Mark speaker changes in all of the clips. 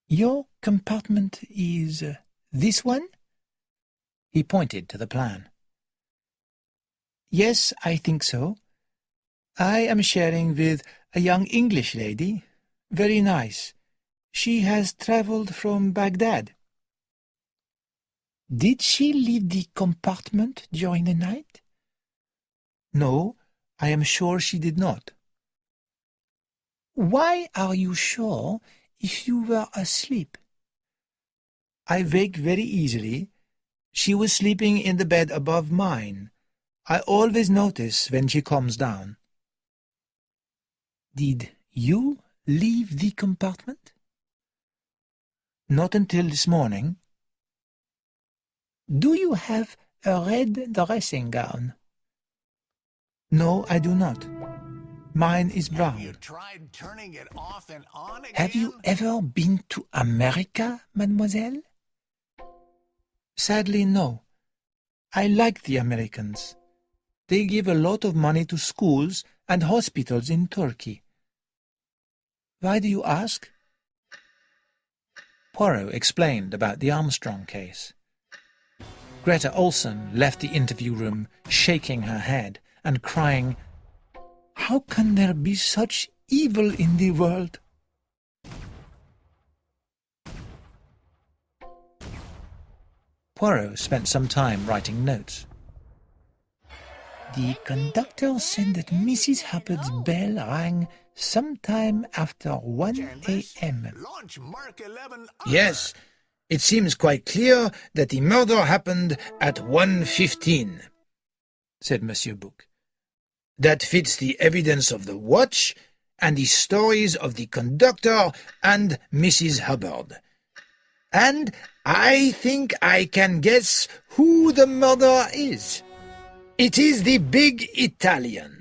Speaker 1: Your compartment is this one? He pointed to the plan. Yes, I think so. I am sharing with a young English lady. Very nice. She has travelled from Baghdad. Did she leave the compartment during the night? No, I am sure she did not. Why are you sure if you were asleep? I wake very easily. She was sleeping in the bed above mine. I always notice when she comes down. Did you leave the compartment? Not until this morning. Do you have a red dressing gown? No, I do not. Mine is brown.
Speaker 2: Have you tried turning it off and on again?
Speaker 1: Have you ever been to America, mademoiselle? Sadly, no. I like the Americans. They give a lot of money to schools and hospitals in Turkey. Why do you ask? Poirot explained about the Armstrong case. Greta Olson left the interview room, shaking her head and crying, "How can there be such evil in the world?" Poirot spent some time writing notes. The conductor said that Mrs. Hubbard's bell rang sometime after 1 a.m.
Speaker 3: Yes, it seems quite clear that the murder happened at 1:15, said Monsieur Bouc. That fits the evidence of the watch and the stories of the conductor and Mrs. Hubbard. And I think I can guess who the murderer is. It is the big Italian.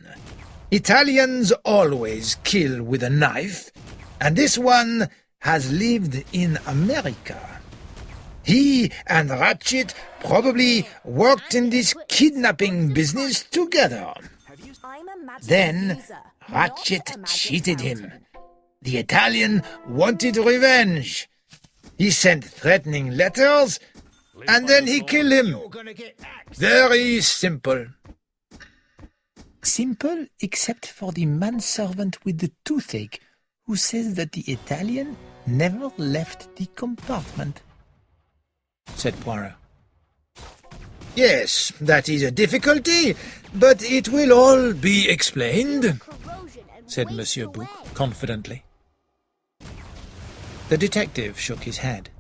Speaker 3: Italians always kill with a knife, and this one has lived in America. He and Ratchet probably worked in this kidnapping business together. Then Ratchet cheated him. The Italian wanted revenge. He sent threatening letters, and then he killed him. Very simple.
Speaker 1: Simple except for the manservant with the toothache, who says that the Italian never left the compartment, said Poirot.
Speaker 3: Yes, that is a difficulty, but it will all be explained,
Speaker 1: said Monsieur Bouc confidently. The detective shook his head.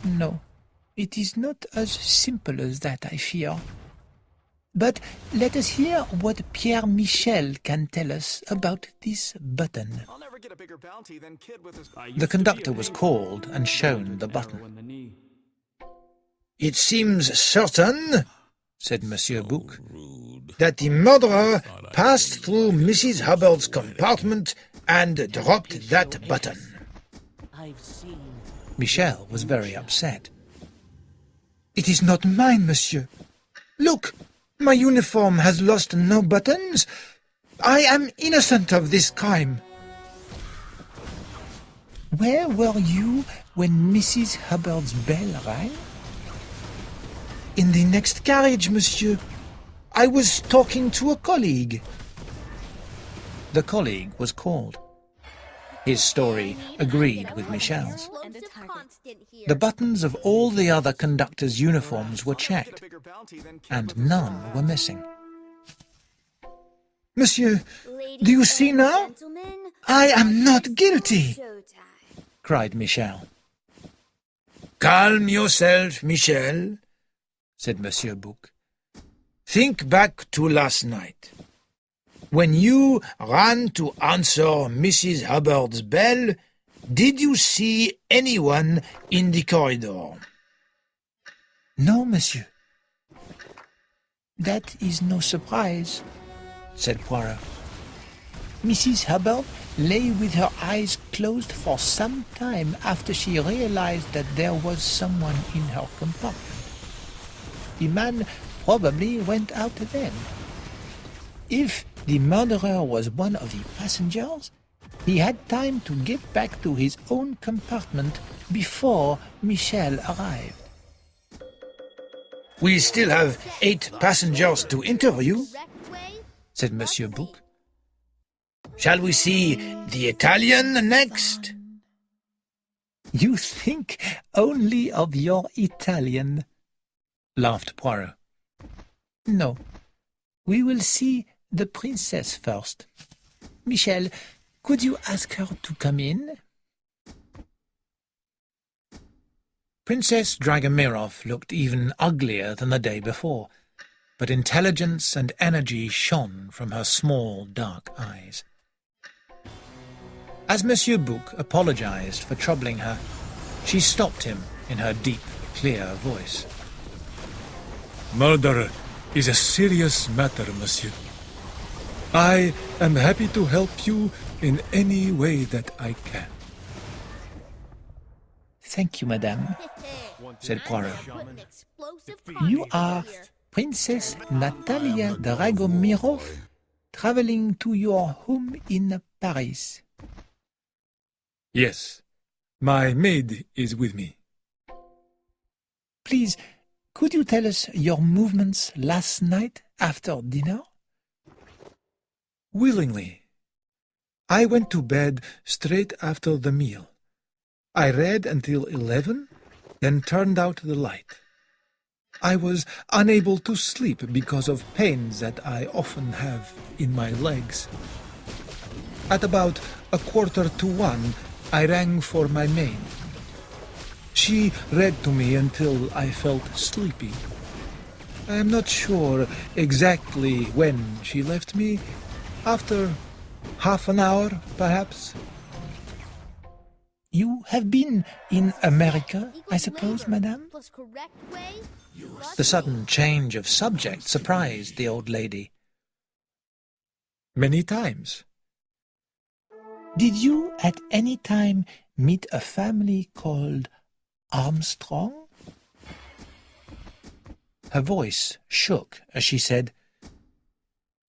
Speaker 1: No, it is not as simple as that, I fear. But let us hear what Pierre Michel can tell us about this button. The conductor was called and shown the button.
Speaker 3: It seems certain, said Monsieur Bouc, that the murderer passed through Mrs. Hubbard's compartment and dropped that button.
Speaker 1: Michel was very upset.
Speaker 3: It is not mine, monsieur. Look, my uniform has lost no buttons. I am innocent of this crime.
Speaker 1: Where were you when Mrs. Hubbard's bell rang?
Speaker 3: In the next carriage, monsieur. I was talking to a colleague.
Speaker 1: The colleague was called. His story agreed with Michel's. The buttons of all the other conductors' uniforms were checked, and none were missing.
Speaker 3: Monsieur, do you see now? I am not guilty,
Speaker 1: cried Michel.
Speaker 3: Calm yourself, Michel, said Monsieur Bouc. Think back to last night. When you ran to answer Mrs. Hubbard's bell, did you see anyone in the corridor?
Speaker 1: No, monsieur. That is no surprise, said Poirot. Mrs. Hubbard lay with her eyes closed for some time after she realized that there was someone in her compartment. The man probably went out then. If the murderer was one of the passengers, He had time to get back to his own compartment before Michel arrived.
Speaker 3: We still have 8 passengers to interview, said Monsieur Bouc. Shall we see the Italian next?
Speaker 1: You think only of your Italian, laughed Poirot. No, we will see the princess first. Michel, could you ask her to come in?
Speaker 3: Princess Dragomirov looked even uglier than the day before, but intelligence and energy shone from her small, dark eyes. As Monsieur Bouc apologized for troubling her, she stopped him in her deep, clear voice.
Speaker 4: Murder is a serious matter, monsieur. I am happy to help you in any way that I can.
Speaker 1: Thank you, madame, said Poirot. You are Princess Natalia Dragomirov, traveling to your home in Paris.
Speaker 4: Yes, my maid is with me.
Speaker 1: Please, could you tell us your movements last night after dinner?
Speaker 4: Willingly. I went to bed straight after the meal. I read until 11, then turned out the light. I was unable to sleep because of pains that I often have in my legs. At about 1:45, I rang for my maid. She read to me until I felt sleepy. I am not sure exactly when she left me. After half an hour, perhaps.
Speaker 1: You have been in America, I suppose, madame?
Speaker 3: The sudden change of subject surprised the old lady.
Speaker 4: Many times.
Speaker 1: Did you at any time meet a family called Armstrong?
Speaker 3: Her voice shook as she said,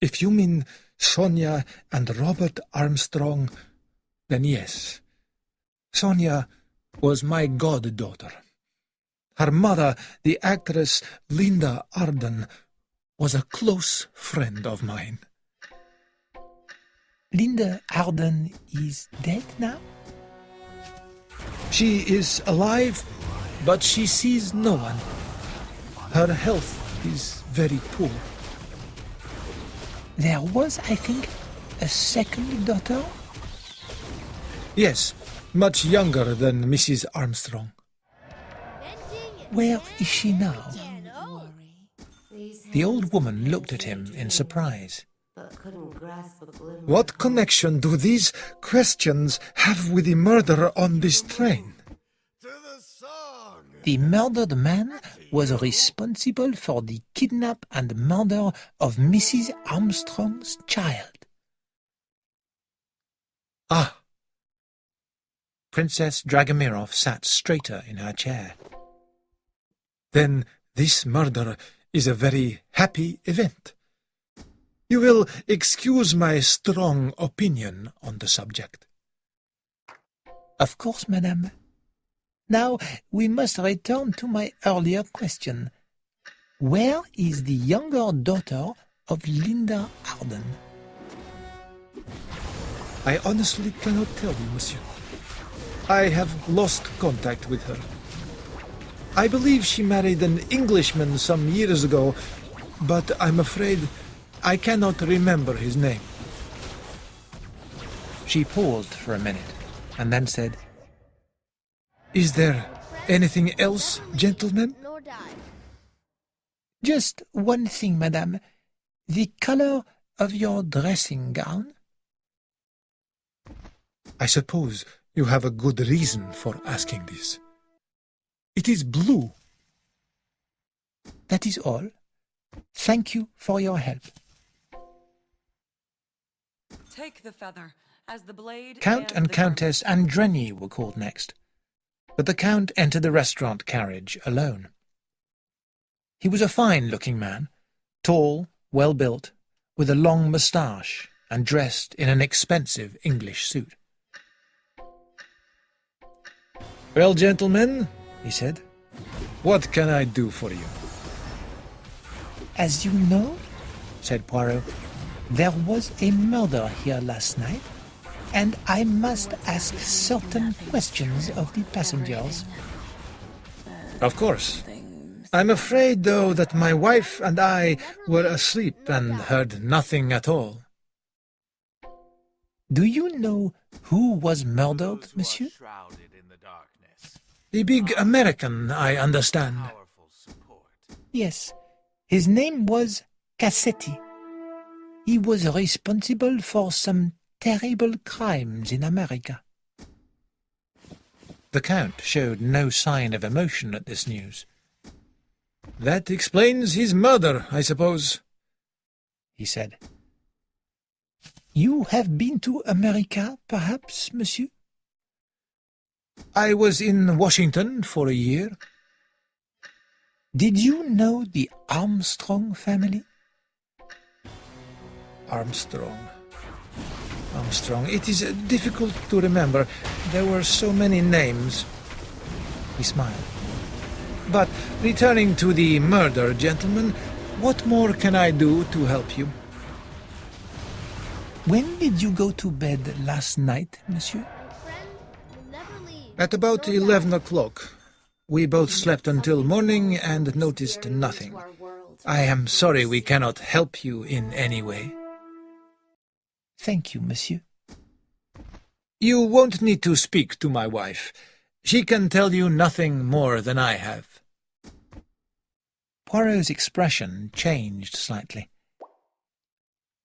Speaker 4: If you mean Sonia and Robert Armstrong, then yes. Sonia was my goddaughter. Her mother, the actress Linda Arden, was a close friend of mine.
Speaker 1: Linda Arden is dead now?
Speaker 4: She is alive, but she sees no one. Her health is very poor.
Speaker 1: There was, I think, a second daughter?
Speaker 4: Yes, much younger than Mrs. Armstrong.
Speaker 1: Where is she now?
Speaker 3: The old woman looked at him in surprise.
Speaker 4: What connection do these questions have with the murder on this train?
Speaker 1: The murdered man was responsible for the kidnap and murder of Mrs. Armstrong's child.
Speaker 4: Ah,
Speaker 3: Princess Dragomirov sat straighter in her chair.
Speaker 4: then this murder is a very happy event. You will excuse my strong opinion on the subject.
Speaker 1: Of course, madame. Now we must return to my earlier question. Where is the younger daughter of Linda Arden?
Speaker 4: I honestly cannot tell you, monsieur. I have lost contact with her. I believe she married an Englishman some years ago, but I'm afraid I cannot remember his name.
Speaker 3: She paused for a minute and then said,
Speaker 4: Is there anything else, gentlemen?
Speaker 1: Just one thing, madame. The color of your dressing gown?
Speaker 4: I suppose you have a good reason for asking this. It is blue.
Speaker 1: That is all. Thank you for your help.
Speaker 5: Take the feather, as the blade
Speaker 3: Count and Countess Andreni were called next, but the Count entered the restaurant carriage alone. He was a fine-looking man, tall, well-built, with a long moustache and dressed in an expensive English suit. Well, gentlemen, he said,
Speaker 4: What can I do for you?
Speaker 1: As you know, said Poirot, there was a murder here last night, and I must ask certain questions of the passengers.
Speaker 3: Of course. I'm afraid, though, that my wife and I were asleep and heard nothing at all.
Speaker 1: Do you know who was murdered, monsieur?
Speaker 3: The big American, I understand.
Speaker 1: Yes, his name was Cassetti. He was responsible for some terrible crimes in America.
Speaker 3: The Count showed no sign of emotion at this news. That explains his murder, I suppose, he said.
Speaker 1: You have been to America, perhaps, monsieur?
Speaker 3: I was in Washington for a year.
Speaker 1: Did you know the Armstrong family?
Speaker 3: Armstrong. It is difficult to remember. There were so many names. He smiled. But returning to the murder, gentlemen, what more can I do to help you?
Speaker 1: When did you go to bed last night, monsieur?
Speaker 3: At about 11 o'clock. We both slept until morning and noticed nothing. I am sorry we cannot help you in any way.
Speaker 1: Thank you, monsieur.
Speaker 3: You won't need to speak to my wife. She can tell you nothing more than I have.
Speaker 1: Poirot's expression changed slightly.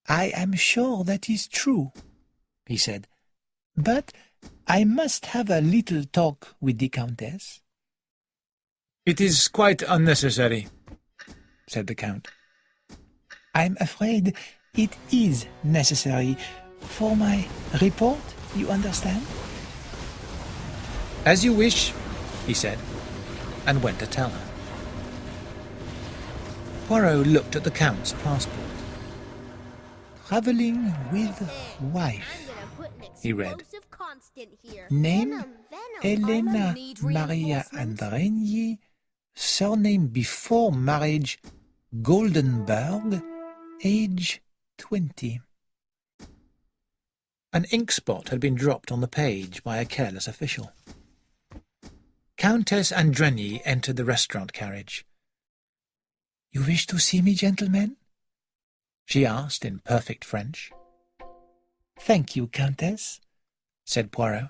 Speaker 1: I am sure that is true, he said, but I must have a little talk with the Countess.
Speaker 3: It is quite unnecessary, said the Count.
Speaker 1: I'm afraid it is necessary for my report, you understand?
Speaker 3: As you wish, he said, and went to tell her. Poirot looked at the Count's passport.
Speaker 1: Traveling with wife, he read. Name, Elena Maria Andreni, surname before marriage, Goldenberg, age 20.
Speaker 3: An ink spot had been dropped on the page by a careless official. Countess Andreni entered the restaurant carriage.
Speaker 1: You wish to see me, gentlemen?
Speaker 3: She asked in perfect French.
Speaker 1: Thank you, Countess, said Poirot.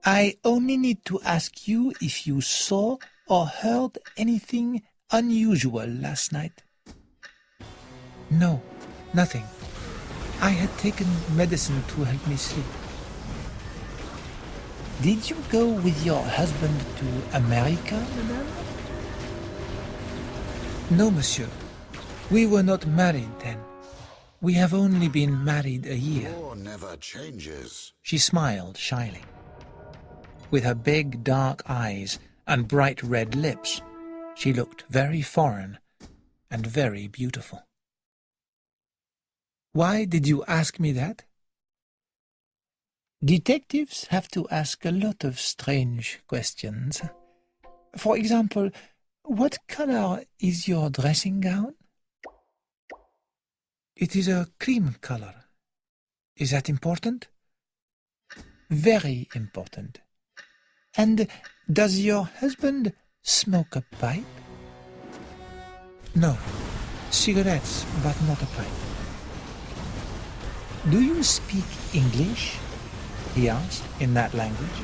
Speaker 1: I only need to ask you if you saw or heard anything unusual last night.
Speaker 3: No, nothing.
Speaker 1: I had taken medicine to help me sleep. Did you go with your husband to America, madame?
Speaker 3: No, monsieur. We were not married then. We have only been married a year.
Speaker 2: War never changes.
Speaker 3: She smiled shyly. With her big dark eyes and bright red lips, she looked very foreign and very beautiful.
Speaker 1: Why did you ask me that? Detectives have to ask a lot of strange questions. For example, what color is your dressing gown?
Speaker 3: It is a cream color. Is that important?
Speaker 1: Very important. And does your husband smoke a pipe?
Speaker 3: No. Cigarettes, but not a pipe.
Speaker 1: Do you speak English? He asked in that language.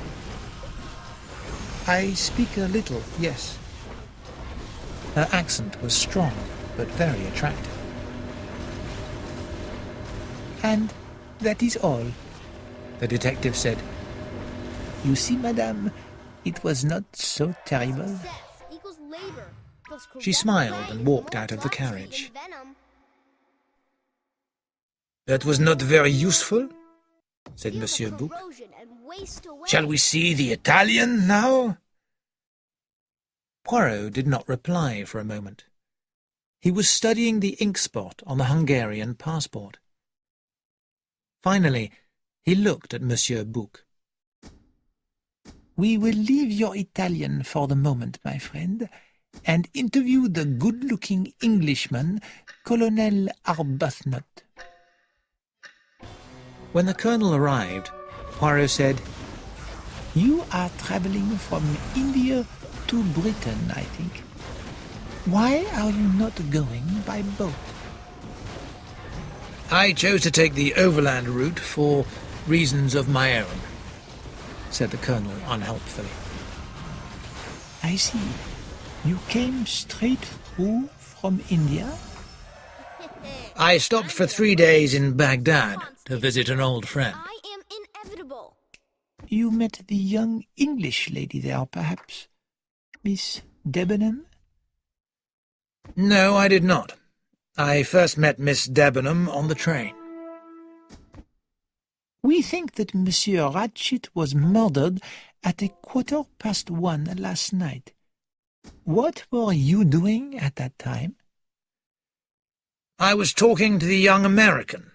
Speaker 3: I speak a little, yes. Her accent was strong, but very attractive.
Speaker 1: And that is all,
Speaker 3: the detective said.
Speaker 1: You see, madame, it was not so terrible.
Speaker 3: She smiled and walked out of the carriage. That was not very useful, said Monsieur Bouc. Shall we see the Italian now? Poirot did not reply for a moment. He was studying the ink spot on the Hungarian passport. Finally, he looked at Monsieur Bouc.
Speaker 1: We will leave your Italian for the moment, my friend, and interview the good-looking Englishman, Colonel Arbuthnot.
Speaker 3: When the colonel arrived, Poirot said,
Speaker 1: You are traveling from India to Britain, I think. Why are you not going by boat?
Speaker 3: I chose to take the overland route for reasons of my own, said the colonel unhelpfully.
Speaker 1: I see. You came straight through from India?
Speaker 3: I stopped for 3 days in Baghdad to visit an old friend.
Speaker 6: I am inevitable.
Speaker 1: You met the young English lady there, perhaps? Miss Debenham?
Speaker 3: No, I did not. I first met Miss Debenham on the train.
Speaker 1: We think that Monsieur Ratchett was murdered at 1:15 last night. What were you doing at that time?
Speaker 3: I was talking to the young American,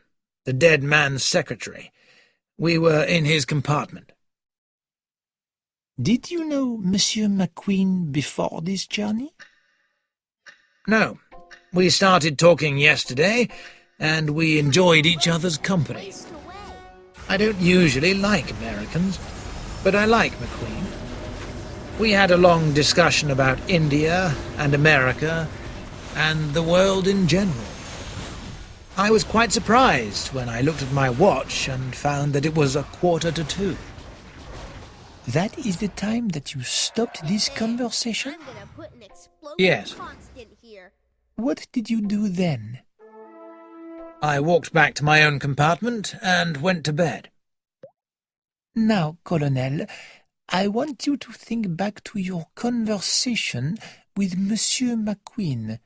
Speaker 3: the dead man's secretary. We were in his compartment.
Speaker 1: Did you know Monsieur McQueen before this journey?
Speaker 3: No, we started talking yesterday, and we enjoyed each other's company. I don't usually like Americans, but I like McQueen. We had a long discussion about India and America and the world in general. I was quite surprised when I looked at my watch and found that it was 1:45.
Speaker 1: That is the time that you stopped this conversation?
Speaker 6: I'm gonna put an explosive
Speaker 3: Yes.
Speaker 6: constant here.
Speaker 1: What did you do then?
Speaker 3: I walked back to my own compartment and went to bed.
Speaker 1: Now, Colonel, I want you to think back to your conversation with Monsieur McQueen.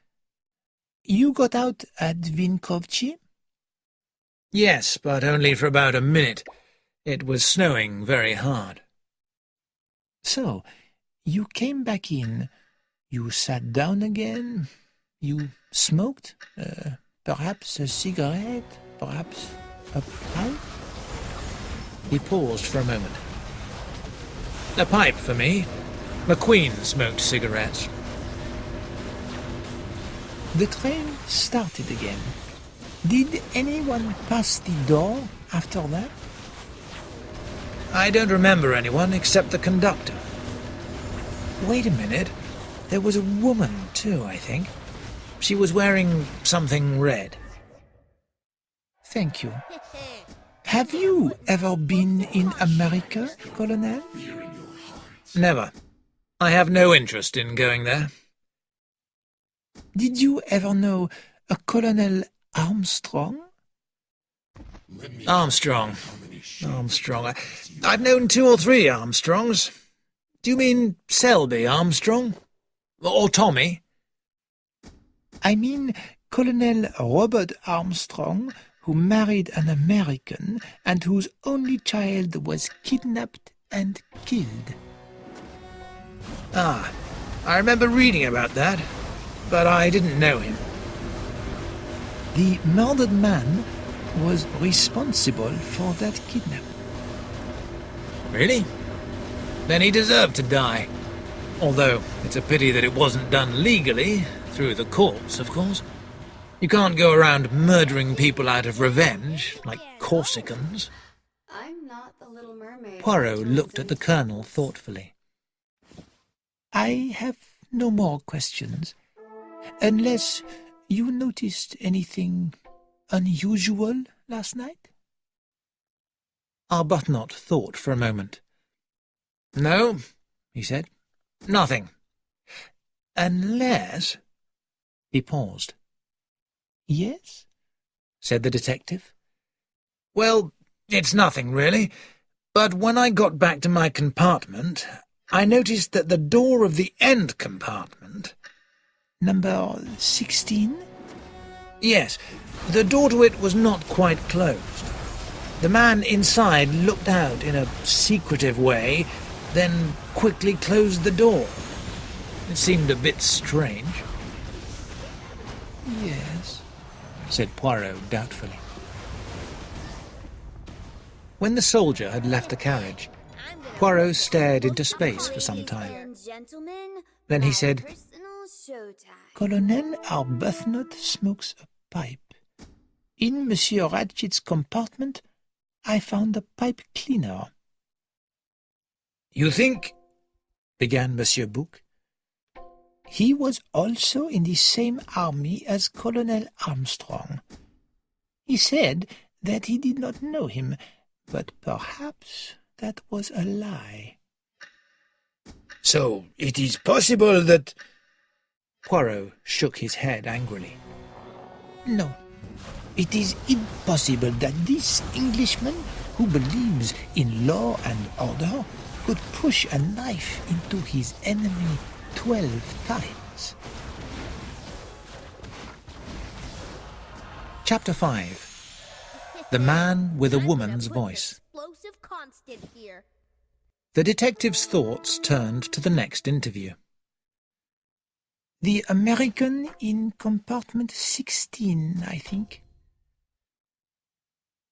Speaker 1: You got out at Vinkovci?
Speaker 3: Yes, but only for about a minute. It was snowing very hard.
Speaker 1: So, you came back in. You sat down again. You smoked. Perhaps a cigarette. Perhaps a pipe.
Speaker 3: He paused for a moment. A pipe for me. McQueen smoked cigarettes.
Speaker 1: The train started again. Did anyone pass the door after that?
Speaker 3: I don't remember anyone except the conductor. Wait a minute. There was a woman, too, I think. She was wearing something red.
Speaker 1: Thank you. Have you ever been in America, Colonel?
Speaker 3: Never. I have no interest in going there.
Speaker 1: Did you ever know a Colonel Armstrong?
Speaker 3: Armstrong. I've known 2 or 3 Armstrongs. Do you mean Selby Armstrong? Or Tommy?
Speaker 1: I mean Colonel Robert Armstrong, who married an American and whose only child was kidnapped and killed.
Speaker 3: Ah, I remember reading about that, but I didn't know him.
Speaker 1: The murdered man was responsible for that kidnapping.
Speaker 3: Really? Then he deserved to die. Although it's a pity that it wasn't done legally, through the courts, of course. You can't go around murdering people out of revenge, like Corsicans.
Speaker 7: I'm not the Little Mermaid.
Speaker 3: Poirot looked at the colonel thoughtfully.
Speaker 1: I have no more questions, unless you noticed anything unusual last night?
Speaker 3: Arbuthnot thought for a moment. No, he said. Nothing. Unless... He paused.
Speaker 1: Yes?
Speaker 3: Said the detective. Well, it's nothing, really. But when I got back to my compartment, I noticed that the door of the end compartment...
Speaker 1: Number 16?
Speaker 3: Yes, the door to it was not quite closed. The man inside looked out in a secretive way, then quickly closed the door. It seemed a bit strange.
Speaker 1: Yes, said Poirot doubtfully.
Speaker 3: When the soldier had left the carriage, Poirot stared into space for some time. Then he said,
Speaker 1: Colonel Arbuthnot smokes a pipe. In Monsieur Ratchett's compartment, I found a pipe cleaner.
Speaker 3: "You think—" began Monsieur Bouc.
Speaker 1: He was also in the same army as Colonel Armstrong. He said that he did not know him, but perhaps that was a lie.
Speaker 3: "So it is possible that—"
Speaker 1: Poirot shook his head angrily. No, it is impossible that this Englishman, who believes in law and order, could push a knife into his enemy 12 times.
Speaker 3: Chapter 5. The Man with a Woman's Voice.
Speaker 6: Explosive constant here.
Speaker 3: The detective's thoughts turned to the next interview.
Speaker 1: The American in compartment 16, I think.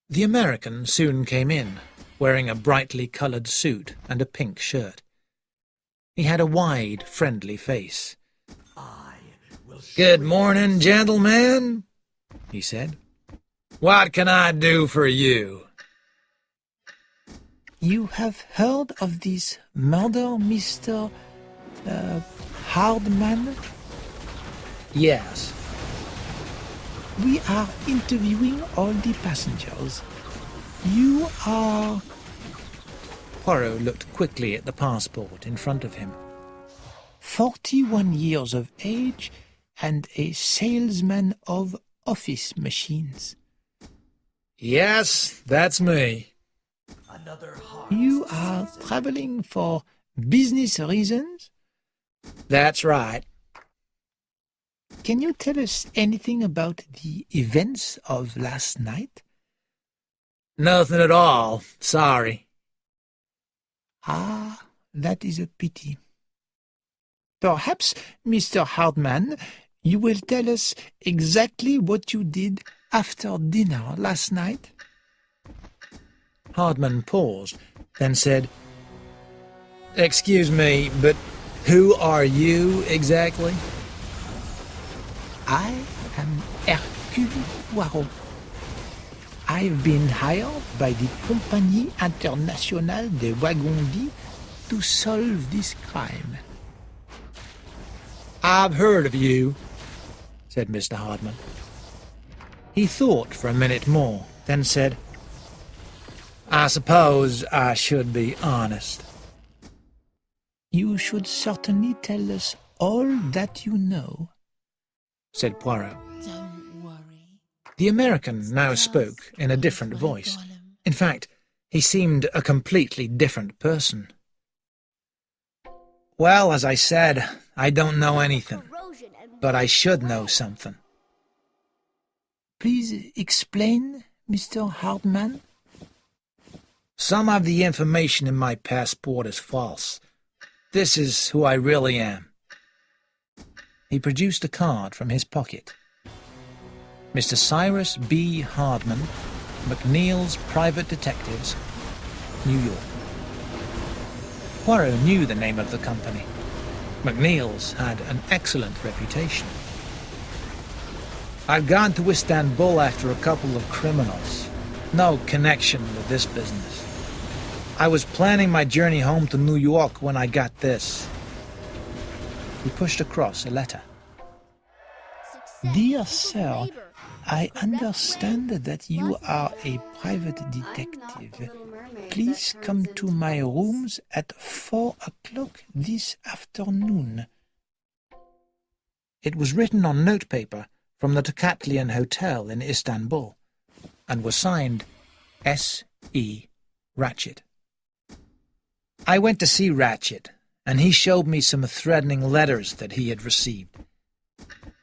Speaker 3: The American soon came in, wearing a brightly coloured suit and a pink shirt. He had a wide, friendly face. "Good morning, gentlemen," he said. "What can I do for you?"
Speaker 1: You have heard of this murder, Mr. Hardman?
Speaker 3: "Yes."
Speaker 1: We are interviewing all the passengers. You are...
Speaker 3: Poirot looked quickly at the passport in front of him.
Speaker 1: 41 years of age and a salesman of office machines.
Speaker 3: "Yes, that's me."
Speaker 1: You are traveling for business reasons?
Speaker 3: "That's right."
Speaker 1: Can you tell us anything about the events of last night?
Speaker 3: "Nothing at all, sorry."
Speaker 1: Ah, that is a pity. Perhaps, Mr. Hardman, you will tell us exactly what you did after dinner last night?
Speaker 3: Hardman paused, then said, "Excuse me, but who are you exactly?"
Speaker 1: I am Hercule Poirot. I've been hired by the Compagnie Internationale des Wagons to solve this crime.
Speaker 3: "I've heard of you," said Mr. Hardman. He thought for a minute more, then said, "I suppose I should be honest."
Speaker 1: You should certainly tell us all that you know,
Speaker 3: said Poirot.
Speaker 8: Don't worry.
Speaker 3: The American now spoke in a different voice. In fact, he seemed a completely different person. "Well, as I said, I don't know anything, but I should know something."
Speaker 1: Please explain, Mr. Hardman.
Speaker 3: "Some of the information in my passport is false. This is who I really am." He produced a card from his pocket. Mr. Cyrus B. Hardman, McNeil's Private Detectives, New York. Poirot knew the name of the company. McNeil's had an excellent reputation. "I've gone to Istanbul after a couple of criminals. No connection with this business. I was planning my journey home to New York when I got this." He pushed across a letter.
Speaker 1: Dear Sir, I understand that you are a private detective. Please come to my rooms at 4 o'clock this afternoon.
Speaker 3: It was written on notepaper from the Tocatlian Hotel in Istanbul and was signed S.E. Ratchett. I went to see Ratchett, and he showed me some threatening letters that he had received.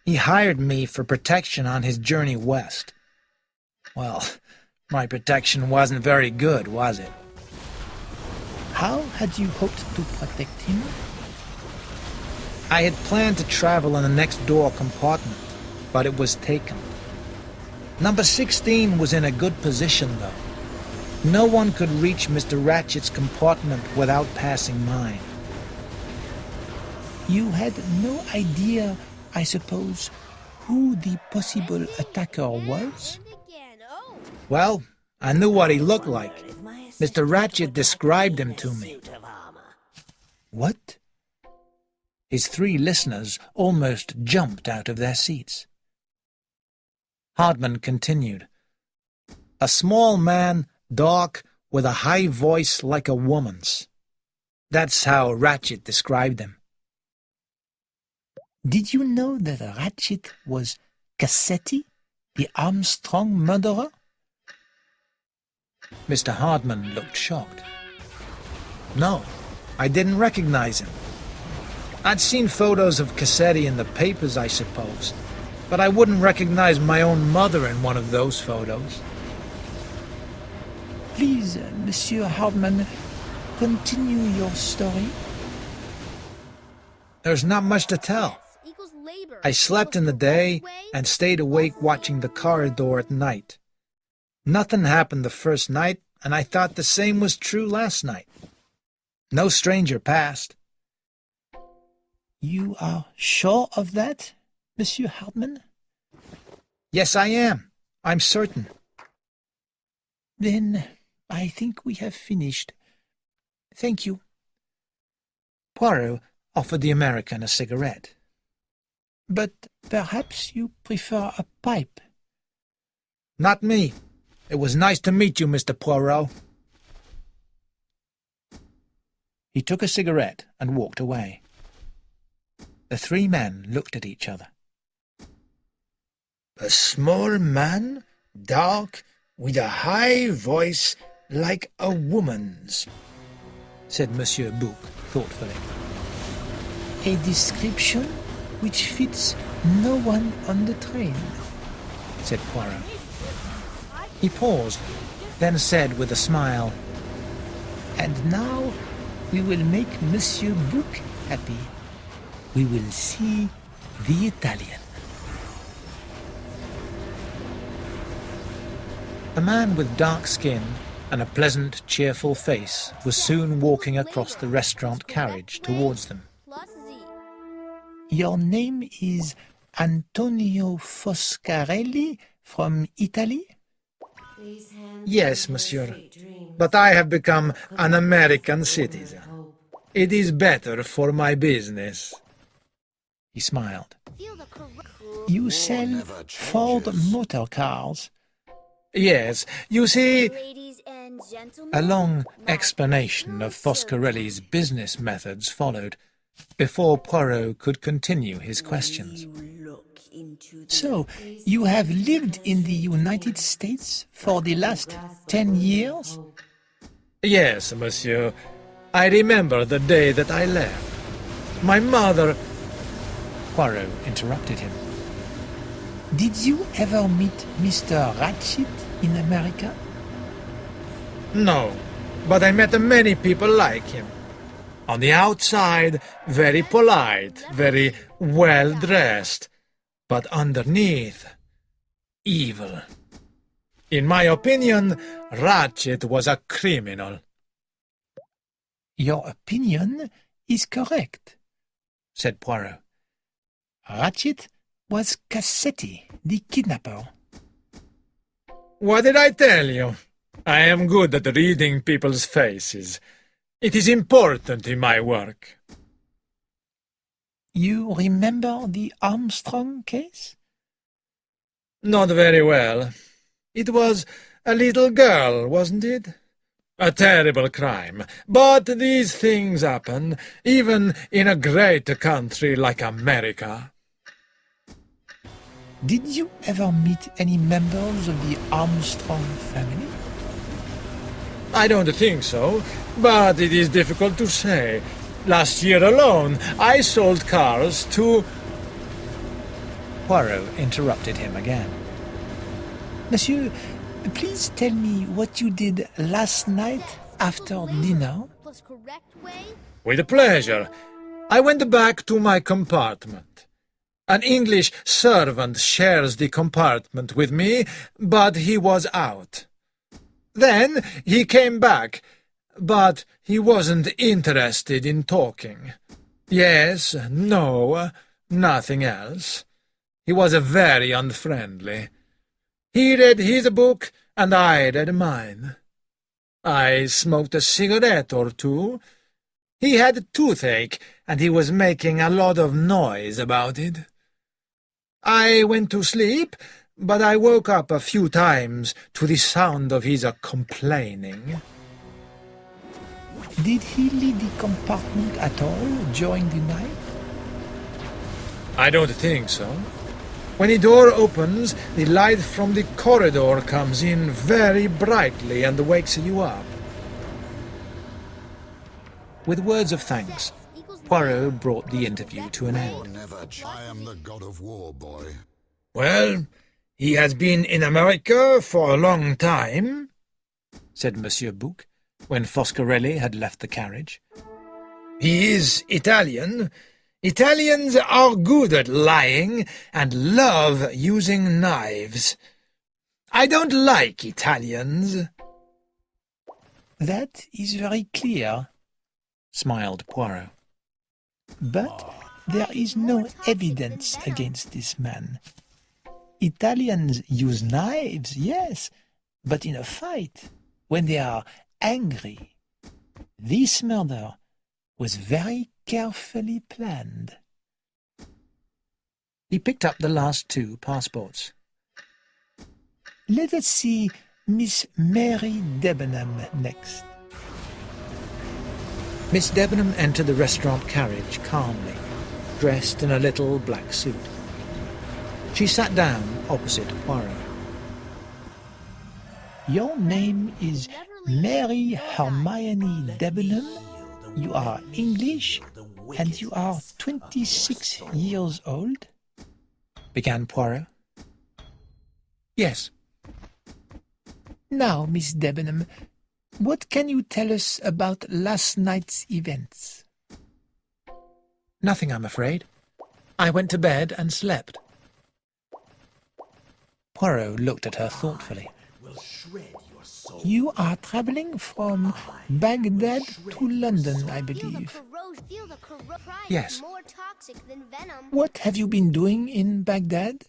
Speaker 3: He hired me for protection on his journey west. Well, my protection wasn't very good, was it?
Speaker 1: How had you hoped to protect him?
Speaker 3: I had planned to travel in the next-door compartment, but it was taken. Number 16 was in a good position, though. No one could reach Mr. Ratchet's compartment without passing mine.
Speaker 1: You had no idea, I suppose, who the possible attacker was?
Speaker 3: Well, I knew what he looked like. Mr. Ratchet described him to me.
Speaker 1: What?
Speaker 3: His three listeners almost jumped out of their seats. Hardman continued. A small man, dark, with a high voice like a woman's. That's how Ratchet described him.
Speaker 1: Did you know that Ratchet was Cassetti, the Armstrong murderer?
Speaker 3: Mr. Hardman looked shocked. No, I didn't recognize him. I'd seen photos of Cassetti in the papers, I suppose, but I wouldn't recognize my own mother in one of those photos.
Speaker 1: Please, Monsieur Hardman, continue your story.
Speaker 3: There's not much to tell. I slept in the day and stayed awake watching the corridor at night. Nothing happened the first night, and I thought the same was true last night. No stranger passed.
Speaker 1: You are sure of that, Monsieur Hardman?
Speaker 3: Yes, I am. I'm certain.
Speaker 1: Then I think we have finished. Thank you.
Speaker 3: Poirot offered the American a cigarette.
Speaker 1: But perhaps you prefer a pipe?
Speaker 3: Not me. It was nice to meet you, Mr. Poirot. He took a cigarette and walked away. The three men looked at each other. A small man, dark, with a high voice like a woman's, said Monsieur Bouc thoughtfully.
Speaker 1: A description which fits no one on the train,
Speaker 3: said Poirot. He paused, then said with a smile,
Speaker 1: And now we will make Monsieur Bouc happy. We will see the Italian.
Speaker 3: The man with dark skin and a pleasant, cheerful face was soon walking across the restaurant carriage towards them.
Speaker 1: Your name is Antonio Foscarelli from Italy?
Speaker 3: Yes, monsieur, but I have become an American citizen. It is better for my business. He smiled.
Speaker 1: You sell Ford motor cars?
Speaker 3: Yes, you see...
Speaker 6: Ladies and gentlemen,
Speaker 3: A long explanation of Foscarelli's business methods followed, before Poirot could continue his questions.
Speaker 1: So, you have lived in the United States for the last 10 years?
Speaker 3: Yes, monsieur. I remember the day that I left. My mother... Poirot interrupted him.
Speaker 1: Did you ever meet Mr. Ratchet in America?
Speaker 3: No, but I met many people like him. On the outside, very polite, very well-dressed, but underneath, evil. In my opinion, Ratchet was a criminal.
Speaker 1: Your opinion is correct, said Poirot. Ratchet was Cassetti, the kidnapper.
Speaker 3: What did I tell you? I am good at reading people's faces. It is important in my work.
Speaker 1: You remember the Armstrong case?
Speaker 3: Not very well. It was a little girl, wasn't it? A terrible crime. But these things happen, even in a great country like America.
Speaker 1: Did you ever meet any members of the Armstrong family?
Speaker 3: I don't think so, but it is difficult to say. Last year alone, I sold cars to... Poirot interrupted him again.
Speaker 1: Monsieur, please tell me what you did last night after dinner.
Speaker 3: With pleasure. I went back to my compartment. An English servant shares the compartment with me, but he was out. Then he came back, but he wasn't interested in talking. Yes, no, nothing else. He was very unfriendly. He read his book, and I read mine. I smoked a cigarette or two. He had toothache, and he was making a lot of noise about it. I went to sleep, but I woke up a few times to the sound of his complaining.
Speaker 1: Did he leave the compartment at all during the night?
Speaker 3: I don't think so. When the door opens, the light from the corridor comes in very brightly and wakes you up.
Speaker 1: With words of thanks, Poirot brought the interview to an end.
Speaker 2: I am the god of war, boy.
Speaker 3: Well, he has been in America for a long time, said Monsieur Bouc, when Foscarelli had left the carriage. He is Italian. Italians are good at lying and love using knives. I don't like Italians.
Speaker 1: That is very clear, smiled Poirot. But there is no evidence against this man. Italians use knives, yes, but in a fight, when they are angry. This murder was very carefully planned.
Speaker 3: He picked up the last 2 passports.
Speaker 1: Let us see Miss Mary Debenham next.
Speaker 3: Miss Debenham entered the restaurant carriage calmly, dressed in a little black suit. She sat down opposite Poirot.
Speaker 1: Your name is Mary Hermione Debenham. You are English, and you are 26 years old?
Speaker 3: Began Poirot. Yes.
Speaker 1: Now, Miss Debenham, what can you tell us about last night's events?
Speaker 3: Nothing, I'm afraid. I went to bed and slept.
Speaker 1: Poirot looked at her thoughtfully. You are travelling from Baghdad to London, I believe.
Speaker 3: Yes.
Speaker 1: What have you been doing in Baghdad?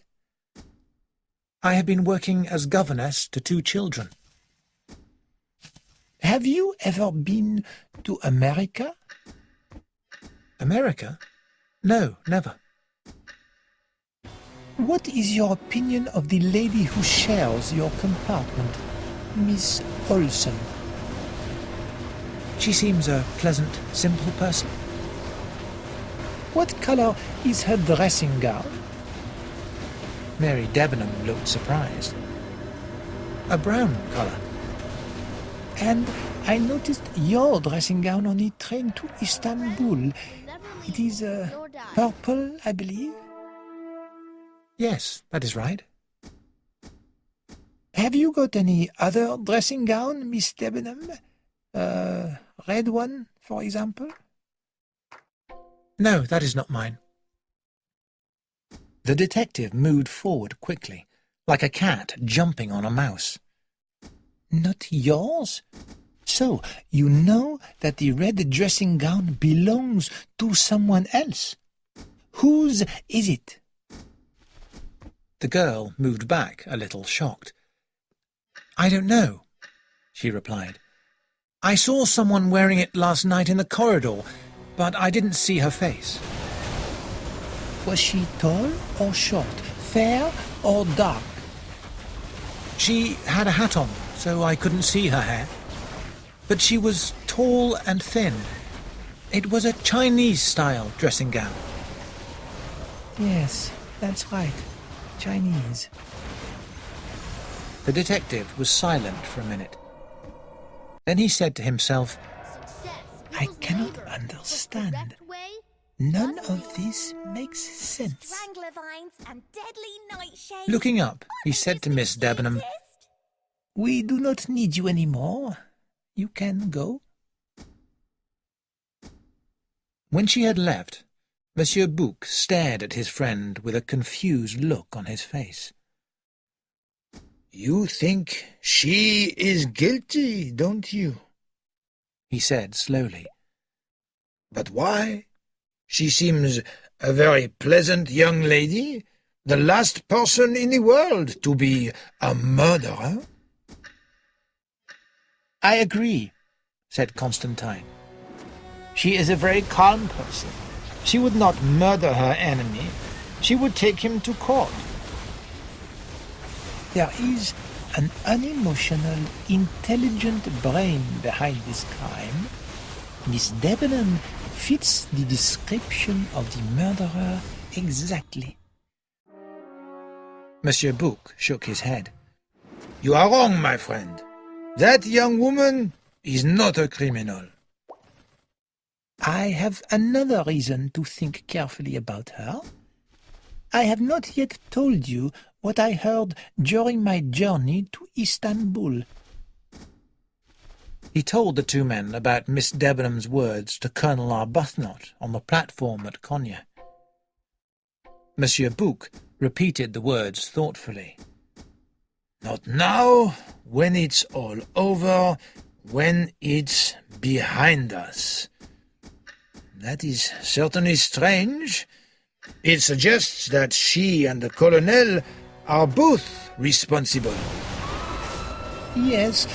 Speaker 3: I have been working as governess to 2 children.
Speaker 1: Have you ever been to America?
Speaker 3: America? No, never.
Speaker 1: What is your opinion of the lady who shares your compartment, Miss Olson?
Speaker 3: She seems a pleasant, simple person.
Speaker 1: What colour is her dressing gown?
Speaker 3: Mary Debenham looked surprised. A brown colour.
Speaker 1: And I noticed your dressing gown on the train to Istanbul. It is purple, I believe.
Speaker 3: Yes, that is right.
Speaker 1: Have you got any other dressing gown, Miss Debenham? Red one, for example?
Speaker 3: No, that is not mine.
Speaker 1: The detective moved forward quickly, like a cat jumping on a mouse. Not yours? So, you know that the red dressing gown belongs to someone else. Whose is it?
Speaker 3: The girl moved back a little, shocked. I don't know, she replied. I saw someone wearing it last night in the corridor, but I didn't see her face.
Speaker 1: Was she tall or short, fair or dark?
Speaker 3: She had a hat on, so I couldn't see her hair. But she was tall and thin. It was a Chinese-style dressing gown.
Speaker 1: Yes, that's right. Chinese.
Speaker 3: The detective was silent for a minute. Then he said to himself,
Speaker 1: I cannot understand. None of this makes sense.
Speaker 3: Looking up, he said to Miss Debenham,
Speaker 1: We do not need you anymore. You can go.
Speaker 3: When she had left, Monsieur Bouc stared at his friend with a confused look on his face. You think she is guilty, don't you? He said slowly. But why? She seems a very pleasant young lady, the last person in the world to be a murderer.
Speaker 1: I agree, said Constantine. She is a very calm person. She would not murder her enemy. She would take him to court. There is an unemotional, intelligent brain behind this crime. Miss Debenham fits the description of the murderer exactly.
Speaker 3: Monsieur Bouc shook his head. You are wrong, my friend. That young woman is not a criminal.
Speaker 1: I have another reason to think carefully about her. I have not yet told you what I heard during my journey to Istanbul.
Speaker 3: He told the two men about Miss Debenham's words to Colonel Arbuthnot on the platform at Cognac. Monsieur Bouc repeated the words thoughtfully. Not now, when it's all over, when it's behind us. That is certainly strange. It suggests that she and the colonel are both responsible.
Speaker 1: Yes,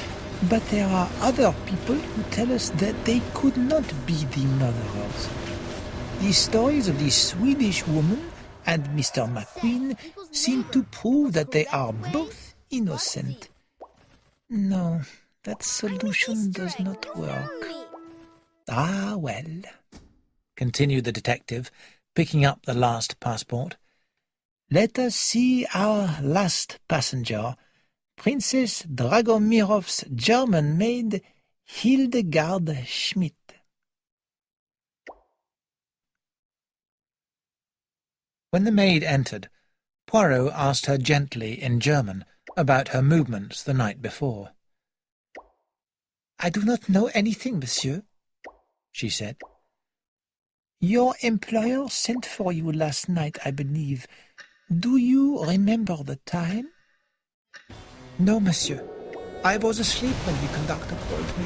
Speaker 1: but there are other people who tell us that they could not be the murderers. The stories of the Swedish woman and Mr. McQueen seem to prove that they are both innocent. No, that solution does not work. Ah, well, continued the detective, picking up the last passport. Let us see our last passenger, Princess Dragomirov's German maid, Hildegard Schmidt. When the maid entered, Poirot asked her gently in German about her movements the night before. I do not know anything, monsieur, she said. Your employer sent for you last night, I believe. Do you remember the time? No, monsieur. I was asleep when the conductor called me.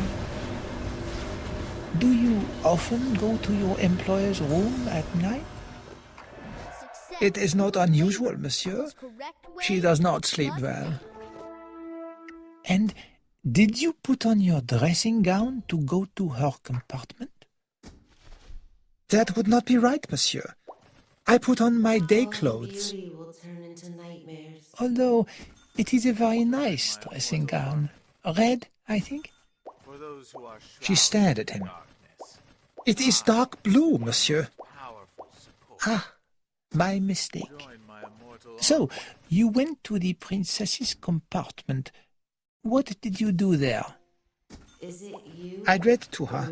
Speaker 1: Do you often go to your employer's room at night? It is not unusual, monsieur. She does not sleep well. And did you put on your dressing gown to go to her compartment? That would not be right, monsieur. I put on my day clothes. Although it is a very nice dressing gown. Red, I think.
Speaker 3: She stared at him.
Speaker 1: It is dark blue, monsieur. Ah, my mistake. So, you went to the princess's compartment. What did you do there? I read to her.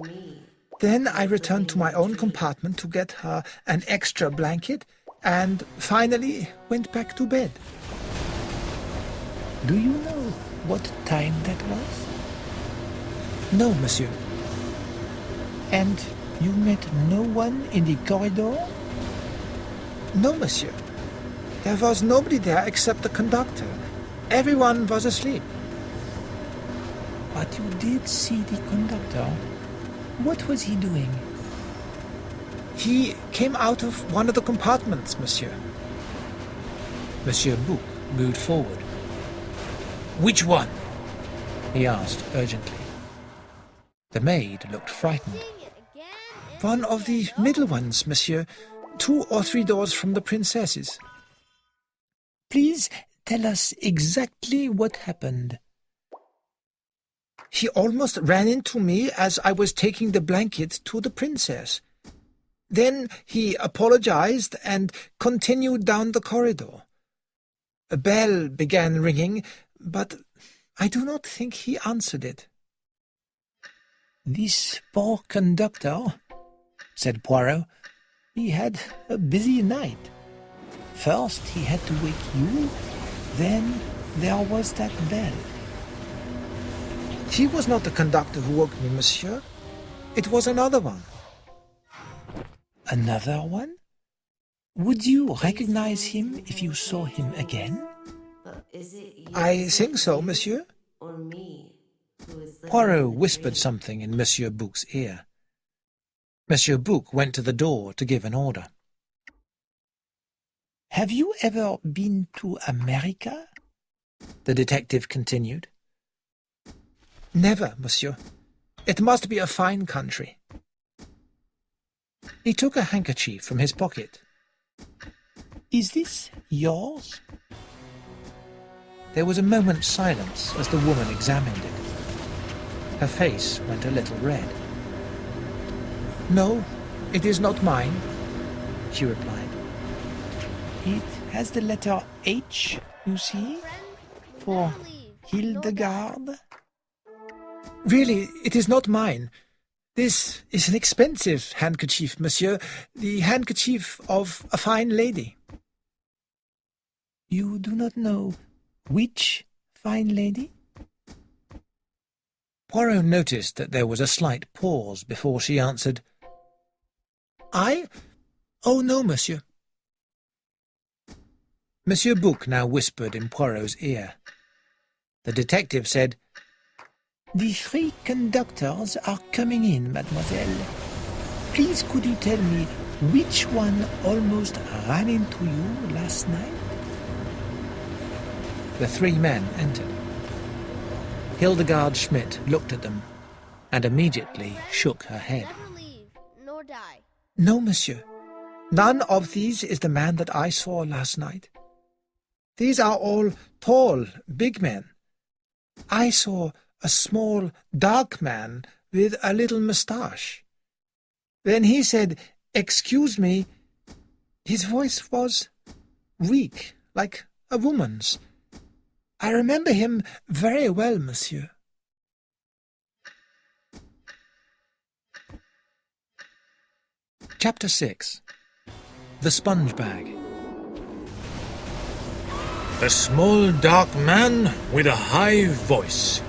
Speaker 1: Then I returned to my own compartment to get her an extra blanket and finally went back to bed. Do you know what time that was? No, monsieur. And you met no one in the corridor? No, monsieur. There was nobody there except the conductor. Everyone was asleep. But you did see the conductor. What was he doing? He came out of one of the compartments, monsieur. Monsieur Bouc moved forward. Which one? He asked urgently. The maid looked frightened. One of the middle ones, monsieur. 2 or 3 doors from the princess's. Please tell us exactly what happened. He almost ran into me as I was taking the blanket to the princess. Then he apologized and continued down the corridor. A bell began ringing, but I do not think he answered it. This poor conductor, said Poirot. He had a busy night. First he had to wake you, then there was that bell. He was not the conductor who woke me, monsieur. It was another one. Another one? Would you recognize him if you saw him again?
Speaker 8: Is it you
Speaker 3: I think so, monsieur.
Speaker 8: or me who is living
Speaker 3: Poirot
Speaker 8: in the
Speaker 3: whispered
Speaker 8: dream?
Speaker 3: something in Monsieur Bouc's ear. Monsieur Bouc went to the door to give an order.
Speaker 1: Have you ever been to America?
Speaker 3: The detective continued.
Speaker 4: Never, monsieur. It must be a fine country.
Speaker 3: He took a handkerchief from his pocket.
Speaker 1: Is this yours?
Speaker 3: There was a moment's silence as the woman examined it. Her face went a little red.
Speaker 4: No, it is not mine.
Speaker 3: She replied.
Speaker 1: It has the letter H, you see, for Hildegard.
Speaker 4: Really, it is not mine. This is an expensive handkerchief, monsieur, the handkerchief of a fine lady.
Speaker 1: You do not know which fine lady?
Speaker 3: Poirot noticed that there was a slight pause before she answered.
Speaker 4: I? Oh, no, monsieur.
Speaker 3: Monsieur Bouc now whispered in Poirot's ear. The detective said,
Speaker 1: The 3 conductors are coming in, mademoiselle. Please could you tell me which one almost ran into you last night?
Speaker 3: The 3 men entered. Hildegard Schmidt looked at them and immediately shook her head.
Speaker 6: Never leave, nor die.
Speaker 4: No, monsieur. None of these is the man that I saw last night. These are all tall, big men. I saw a small, dark man with a little moustache. When he said, "Excuse me," his voice was weak, like a woman's. I remember him very well, monsieur.
Speaker 3: Chapter 6. The Sponge Bag. "A small dark man with a high voice,"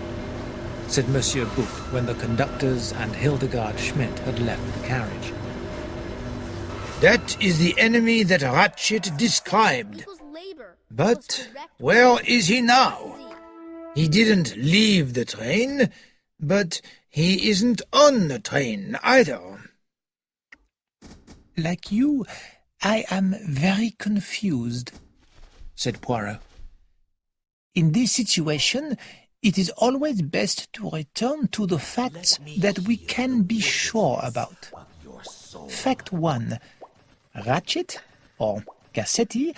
Speaker 3: said Monsieur Bouc when the conductors and Hildegard Schmidt had left the carriage. "That is the enemy that Ratchet described.
Speaker 6: People's labor was
Speaker 3: But
Speaker 6: correct
Speaker 3: where is he now?
Speaker 6: policy.
Speaker 3: He didn't leave the train, but he isn't on the train either."
Speaker 1: Like you, I am very confused,
Speaker 3: said Poirot.
Speaker 1: In this situation, it is always best to return to the facts that we can be sure about. Fact 1. Ratchet, or Cassetti,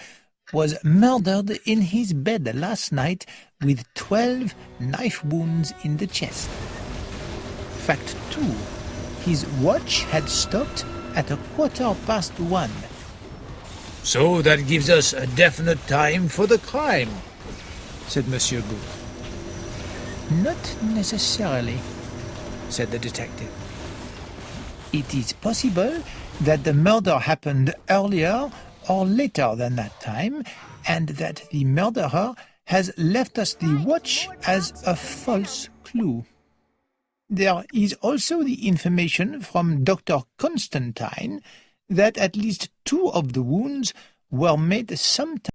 Speaker 1: was murdered in his bed last night with 12 knife wounds in the chest. Fact 2. His watch had stopped at 1:15.
Speaker 3: "So that gives us a definite time for the crime," said Monsieur Bouc.
Speaker 1: Not necessarily, said the detective. It is possible that the murder happened earlier or later than that time, and that the murderer has left us the watch as a false clue. There is also the information from Dr. Constantine that at least 2 of the wounds were made sometime